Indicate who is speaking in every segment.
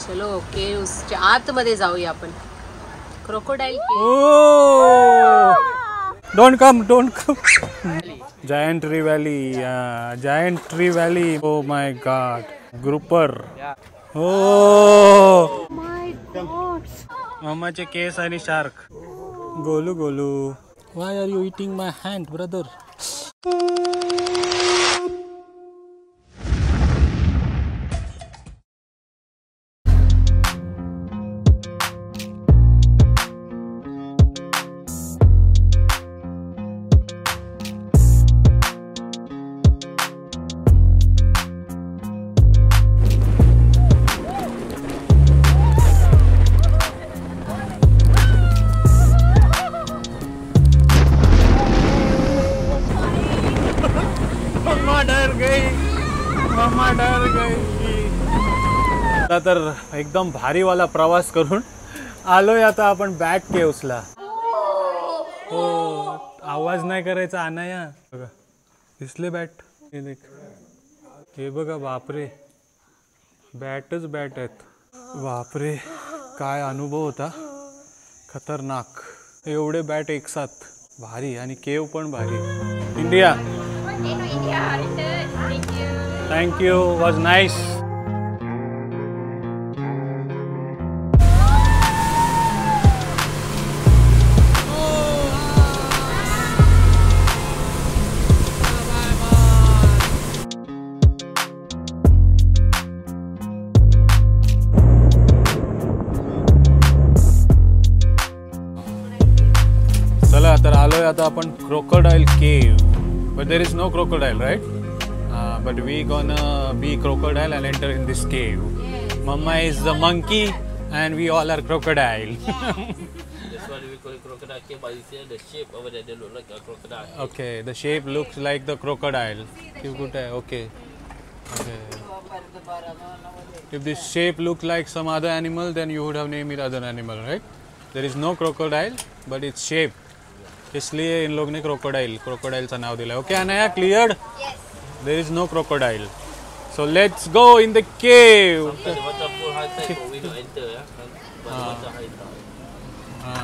Speaker 1: चलो केव्सच्या आतमध्ये जाऊया आपण. Crocodile
Speaker 2: don't come giant tree valley. Oh my god. Grouper. हो मम्माचे केस आणि shark. Golu why are you eating my hand brother? Mamma डर गई. तर एकदम भारीवाला प्रवास करून आलोय आता आपण बॅक केव्सला. हो आवाज नाही करायचा अनाया. बघा दिसले बॅट. हे देख. हे बघा बापरे बॅटच बॅट आहेत. बापरे काय अनुभव होता. खतरनाक. एवढे बॅट एक साथ. भारी. आणि केव पण भारी. India Thank you. Was nice. चला तर आलोय आता आपण क्रोकोडाईल केव. But there is no crocodile, right? But we gonna be crocodile and enter in this cave. Yes. Mama is the monkey and we all are crocodile.
Speaker 3: That's why we call it crocodile cave. But you see the shape over there, they look like a crocodile.
Speaker 2: Okay, the shape looks like the crocodile. Okay. If this shape looked like some other animal, then you would have named it other animal, right? There is no crocodile, but its shape. इसलिए in लोग ने crocodile का नाम दिला. Okay Anaya cleared?
Speaker 1: Yes.
Speaker 2: There is no crocodile. So let's go in the cave.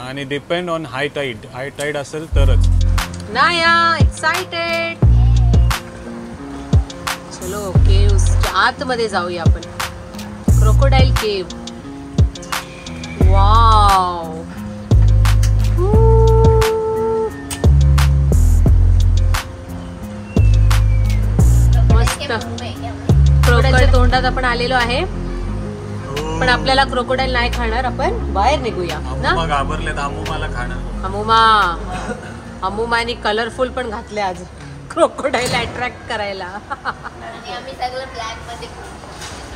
Speaker 2: आणि depend on high tied असेल तरच.
Speaker 1: नाया एक्साइटेड. चलो केव्सच्या आतमध्ये जाऊया आपण. क्रोकोडाईल केव. वाव क्रोकोडाईल तोंडात आपण आलेलो आहे. पण आपल्याला क्रोकोडाईल नाही खाणार. आपण बाहेर निघूया ना.
Speaker 2: घाबरलेत अमुमाला खाणार.
Speaker 1: अमुमानी कलरफुल पण घातले आज क्रोकोडाईल अट्रॅक्ट करायला.
Speaker 4: आम्ही सगळं ब्लॅक मध्ये.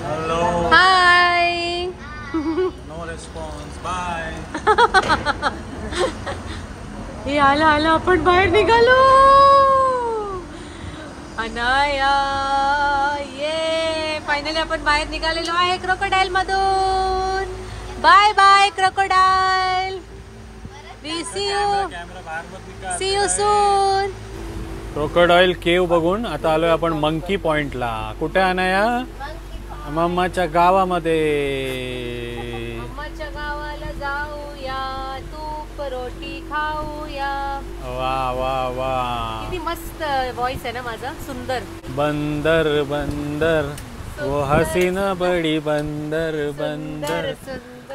Speaker 2: Hello
Speaker 1: hi.
Speaker 2: No response bye.
Speaker 1: हे आला आपण बाहेर निघालो. अनाया ये फायनली आपण बाहेर निघालेलो आहे क्रोकोडाईल मधून. Bye bye crocodile. We see you soon.
Speaker 2: Crocodile cave बघून आता आलोय आपण मंकी पॉइंटला. कुठे अनाया? मम्माच्या गावामध्ये.
Speaker 1: मम्माच्या गावाला जाऊया. तूप रोटी खाऊया.
Speaker 2: वा वा वा
Speaker 1: किती मस्त व्हॉइस आहे ना माझा. सुंदर.
Speaker 2: बंदर वो हसीना बड़ी बंदर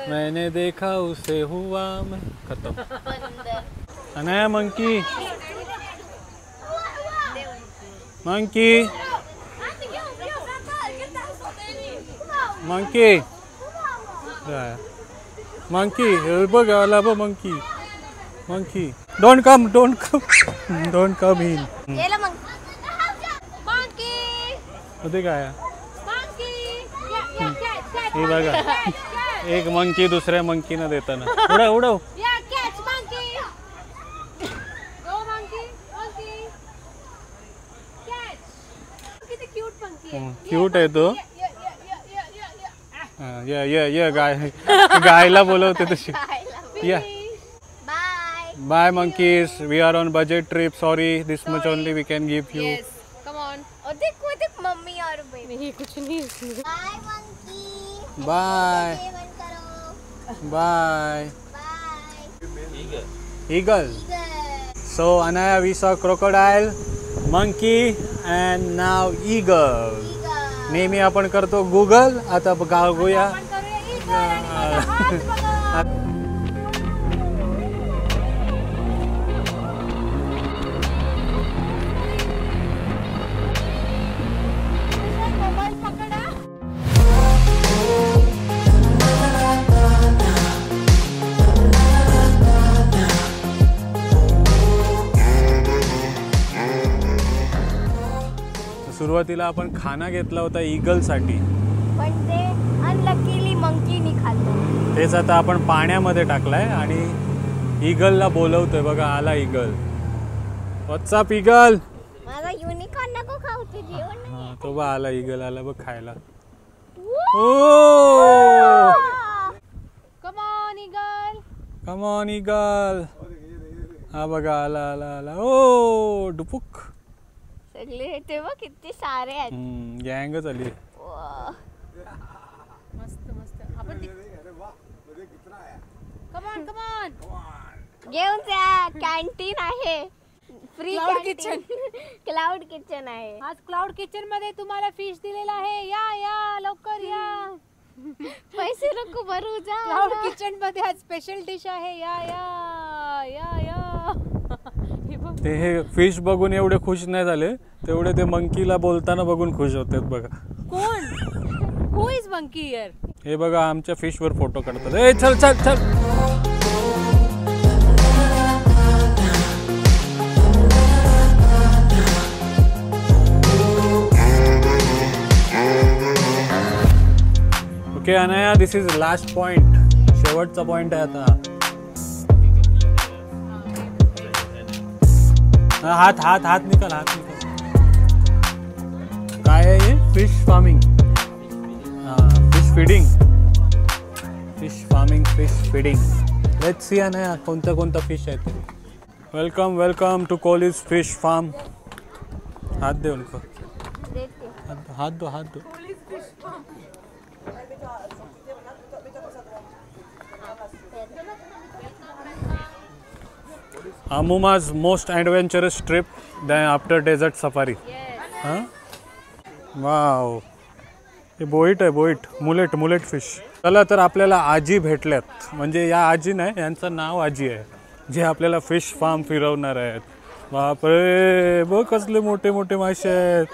Speaker 2: मैंने देखा उसे हुआ मैं. खत्म. अनाया मंकी बघ आला बघ मंकी. Don't come in. होते काय? हे बघा एक मंकी दुसऱ्या मंकीना देताना. उडव. क्यूट आहे तो. गायला बोलवते तशी. Bye monkeys. We are on budget trip. Sorry, this much only we can give you.
Speaker 1: Yes. Come on.
Speaker 4: देख मम्मी और बेबी.
Speaker 1: नहीं कुछ नहीं.
Speaker 4: Bye monkey.
Speaker 2: Bye bye. Eagle. So Anaya, we saw crocodile, monkey and now eagle. नेहमी आपण करतो Google, आता बघूया. सुरुवातीला आपण खाना घेतला होता ईगल साठी,
Speaker 4: पण ते अनलकीली मंकीनी खाल्लं.
Speaker 2: तेच आता आपण पाण्यामध्ये टाकलाय आणि ईगलला बोलवतोय. बघा आला ईगल. व्हॉट्स अप ईगल.
Speaker 4: माझा युनिकॉर्न नको खाऊ, ते जेवण नाही.
Speaker 2: तो बा आला ईगल आला बघ खायला.
Speaker 1: Come on eagle.
Speaker 2: Come on eagle. हा बघा आला आला आला. ओ डुपुक.
Speaker 4: सगळे तेव्हा किती सारे आहेत.
Speaker 2: गँगच आली.
Speaker 1: मस्त मस्त. आपण कम ऑन कम ऑन.
Speaker 4: घेऊन जा. कॅन्टीन आहे, free
Speaker 1: Cloud kitchen.
Speaker 4: Cloud kitchen आहे.
Speaker 1: आज क्लाउड किचन मध्ये तुम्हाला फिश दिलेला आहे. या या लवकर या.
Speaker 4: पैसे नको भरू, जा.
Speaker 1: क्लाउड किचन मध्ये आज स्पेशल डिश आहे. या या या या. हे बघ.
Speaker 2: ते हे फिश बघून एवढे खुश नाही झाले तेवढे ते मंकीला बोलताना बघून खुश होतात बघा.
Speaker 1: कोण? हु इज मंकी हियर?
Speaker 2: हे बघा आमच्या फिश वर फोटो काढतात. ए चल चल चल. ओके अनया, दिस इज लास्ट पॉइंट. शेवटचा पॉइंट आहे आता. हात हात हात निकाल, हात निकाल. काय आहे हे? Fish farming, fish feeding. Fish farming, fish feeding. Let's see Anaya कोणता कोणता फिश आहे. Welcome welcome to Kohli's fish farm. हात दे उनको. हात दो हात दो. Amuma's most adventurous trip then after desert safari. Huh? Wow. हे बोईट आहे, बोईट. Mullet fish. चला तर आपल्याला आजी भेटल्यात. म्हणजे या आजी नाही, यांचं नाव आजी आहे, जे आपल्याला फिश फार्म फिरवणार आहेत. बापरे बघ कसले मोठे मोठे मासे आहेत.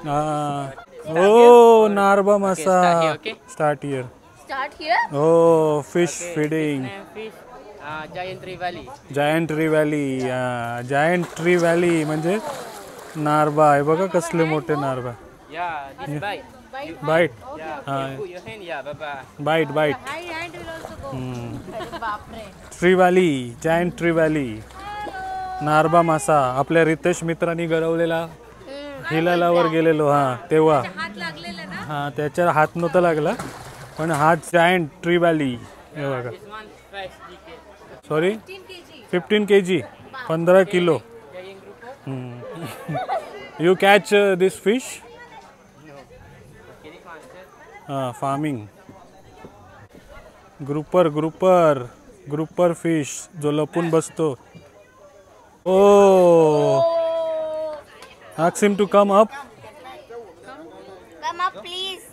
Speaker 2: हा. ओ नारबा मासा. Start here. हो fish feeding.
Speaker 3: Giant Tree Valley.
Speaker 2: Giant tree valley. Giant tree valley म्हणजे नारबा आहे बघा कसले मोठे नारबा.
Speaker 3: Yeah, this bite.
Speaker 2: Bite.
Speaker 3: Yeah, put your hand. Yeah, bye.
Speaker 2: Bite bite.
Speaker 1: High hand will also go. बापरे.
Speaker 2: Tree valley, giant tree valley. नारबा मासा आपल्या रितेश मित्रांनी गरवलेला हिलालावर गेलेलो. हा तेव्हा
Speaker 1: हात लागलेला ना.
Speaker 2: हा त्याच्या हात नव्हता लागला, पण हात जायंट ट्री व्हॅली. हे बघा.
Speaker 3: This one fresh DK.
Speaker 2: Sorry
Speaker 1: 15 kg.
Speaker 2: 15 kg. 15 kilo.
Speaker 3: Giant group.
Speaker 2: You catch this fish.
Speaker 3: No. Okay, this one, sir.
Speaker 2: Farming. Grouper fish जो लपून बसतो. Oh ask him to come up.
Speaker 4: Come up, please.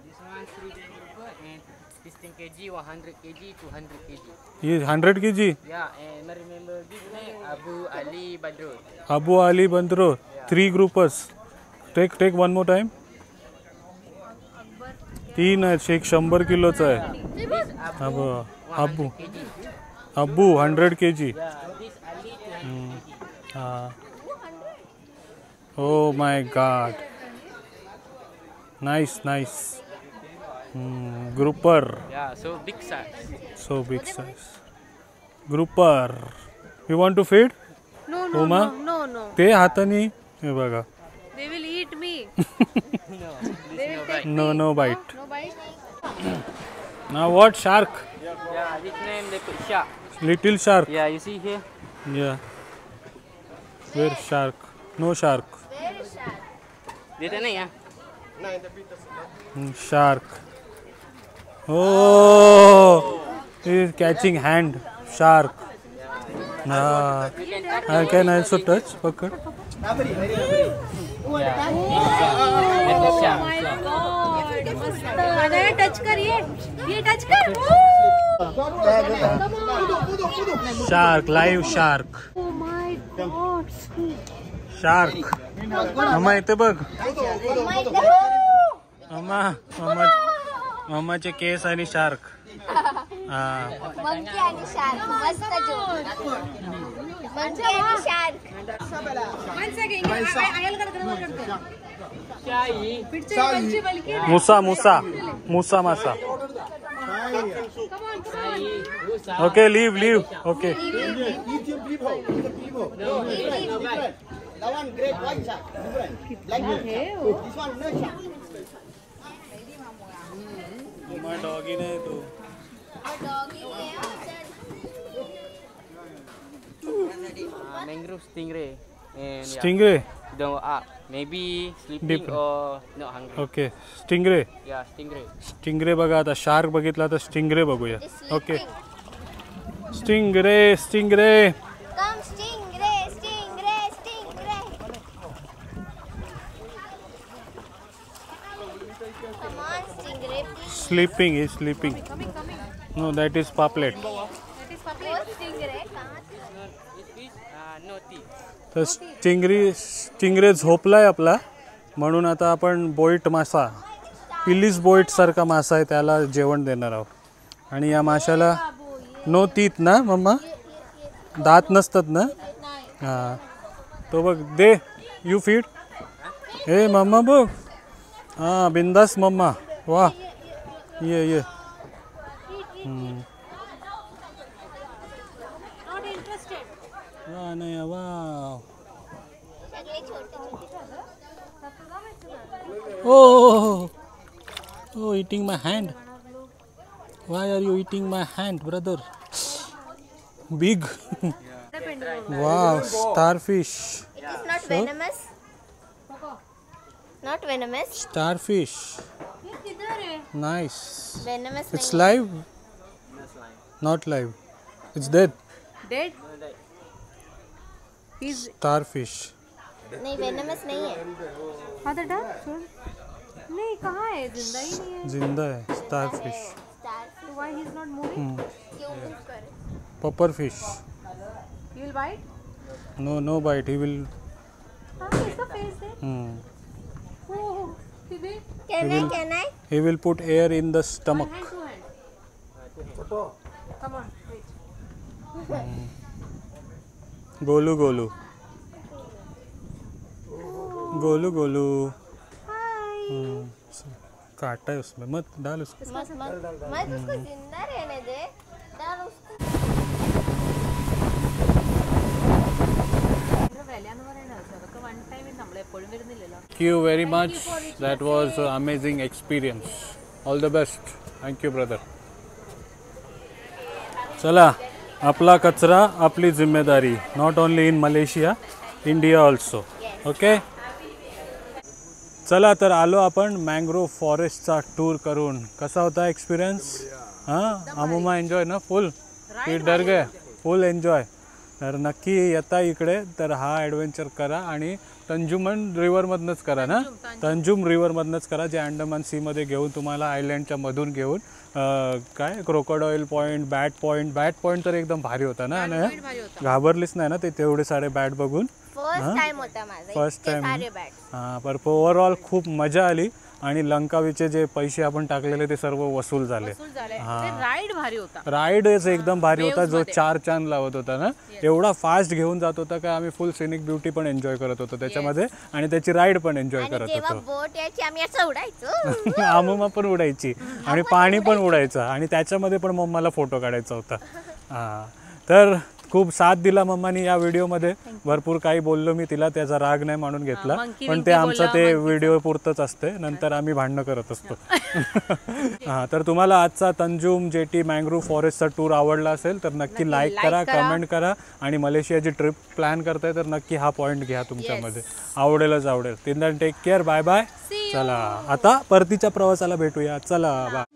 Speaker 3: This one 3 grouper and 15 kg, 100 kg, 200 kg.
Speaker 2: ये 100 kg.
Speaker 3: Yeah, and remember this name Abu Ali Badrul.
Speaker 2: Abu Ali Bandro. 3 groupers. Take one more time. 3 आहेत. 100 किलोचा आहे. Abu 100 kg.
Speaker 3: Yeah, this Ali 200 kg.
Speaker 2: हाँ. Oh my God. Nice. Grouper.
Speaker 3: Yeah, so big size.
Speaker 2: So big size. Grouper. You want to feed?
Speaker 1: No no
Speaker 2: Uma?
Speaker 1: no.
Speaker 2: ते हातानी हे बघा.
Speaker 1: They will eat me.
Speaker 3: No, this no bite.
Speaker 2: No bite.
Speaker 1: No bite.
Speaker 2: Now what shark?
Speaker 3: Yeah, this name they put shark.
Speaker 2: Little shark.
Speaker 3: Yeah, you see here?
Speaker 2: Yeah. Where shark? No shark.
Speaker 3: Dia tak naik ah.
Speaker 2: Shark. Oh, he is catching hand shark. I can also touch. पकड.
Speaker 1: Touch कर ये touch कर.
Speaker 2: Shark, live shark.
Speaker 1: Oh my God.
Speaker 2: Shark. मम्मा इथे बघ. मम्माचे केस आणि शार्क.
Speaker 4: मंकी आणि शार्क मस्त जोक. मंकी आणि शार्क.
Speaker 2: मुसा मासा. Okay leave okay. डॉगी नाही तो.
Speaker 3: Mangrove stingray. And
Speaker 2: Stingray.
Speaker 3: maybe sleeping
Speaker 2: Different.
Speaker 3: or not hungry.
Speaker 2: Okay stingray.
Speaker 3: Yeah, stingray.
Speaker 2: Stingray बघा आता. शार्क बघितला तर स्टिंगरे बघूया. Okay stingray.
Speaker 4: Come stingray. Come on stingray please.
Speaker 2: Sleeping. No, that is paplet.
Speaker 4: Oh, stingray.
Speaker 3: No teeth.
Speaker 2: तर stingray झोपलाय आपला. म्हणून आता आपण बोईट मासा, पिलीस बोईट सारखा मासा आहे, त्याला जेवण देणार आहोत. आणि या माशाला नो टीथ ना मम्मा, दात नसतात ना. हां तो बघ दे. You feed. हे मम्मा बघ. हां बिंदास मम्मा. वा ये. वा नाही वा. Oh, eating my hand. Why are you eating my hand, brother? Big. Wow, starfish.
Speaker 4: It's not venomous. Not venomous.
Speaker 2: Starfish. Nice.
Speaker 4: Venomous.
Speaker 2: It's live? Not live. It's dead.
Speaker 1: Dead. He's
Speaker 2: Starfish.
Speaker 4: नहीं venomous नहीं है.
Speaker 1: father dog. नहीं कहाँ है, जिंदा ही नहीं है.
Speaker 2: जिंदा है starfish.
Speaker 1: So why he's not moving?
Speaker 4: क्यों move करे?
Speaker 2: Puffer fish.
Speaker 1: He will bite.
Speaker 2: No bite. He will.
Speaker 1: हाँ इसका face है. Oh, he will.
Speaker 4: Can I?
Speaker 2: He will put air in the stomach.
Speaker 1: Hand to hand. Come on, wait.
Speaker 2: Golu. काटा है उसमें, मत डाल उसको.
Speaker 4: मत उसको जिंदा रहने दे. डाल उसको.
Speaker 2: Thank you very much. That was an amazing experience. All the best. Thank you, brother. चला, आपला कचरा आपली जिम्मेदारी. Not only in Malaysia, India also. Okay? चला तर आलो आपण मँग्रोव्ह फॉरेस्टचा टूर करून. कसा होता एक्सपिरियन्स? हां अमुमा एन्जॉय ना फुल. की डर गए फुल एन्जॉय. तर नक्की येता इकडे तर हा ॲडव्हेंचर करा. आणि तंजुमन रिव्हरमधनंच करा ना. तंजुम रिव्हरमधनंच करा, जे अंडमान सीमध्ये घेऊन तुम्हाला आयलँडच्या मधून घेऊन काय क्रोकोडाईल पॉईंट, बॅट पॉईंट तर एकदम भारी होता ना. घाबरलीच नाही ना ते तेवढे सारे बॅट बघून. First time. हां पर ओव्हरऑल खूप मजा आली. आणि लंकावीचे जे पैसे आपण टाकलेले ते सर्व वसूल झाले.
Speaker 1: राईड भारी होता.
Speaker 2: राईडच एकदम भारी होता. जो 4 चांद लावत होता ना, एवढा फास्ट घेऊन जात होता का आम्ही फुल सिनिक ब्युटी पण एन्जॉय करत होतो त्याच्यामध्ये. आणि त्याची राईड पण एन्जॉय करत होतो.
Speaker 4: बोट यायची आम्ही असं उडायचो.
Speaker 2: आम्हाला पण उडायची आणि पाणी पण उडायचं. आणि त्याच्यामध्ये पण मम्माला फोटो काढायचा होता. हां तर खूप साथ दिला मम्मानी या व्हिडिओमध्ये. भरपूर काही बोललो मी तिला, त्याचा राग नाही म्हणून घेतला. पण ते आमचं ते व्हिडिओ पुरतंच असते, नंतर आम्ही भांडणं करत असतो. हां तर तुम्हाला आजचा तंजुम जेटी मँग्रोव्ह फॉरेस्टचा टूर आवडला असेल तर नक्की लाईक करा, कमेंट करा. आणि मलेशियाची ट्रिप प्लॅन करताय तर नक्की हा पॉईंट घ्या तुमच्यामध्ये. आवडेल. तिथं टेक केअर. बाय. चला आता परतीच्या प्रवासाला भेटूया. चला बाय.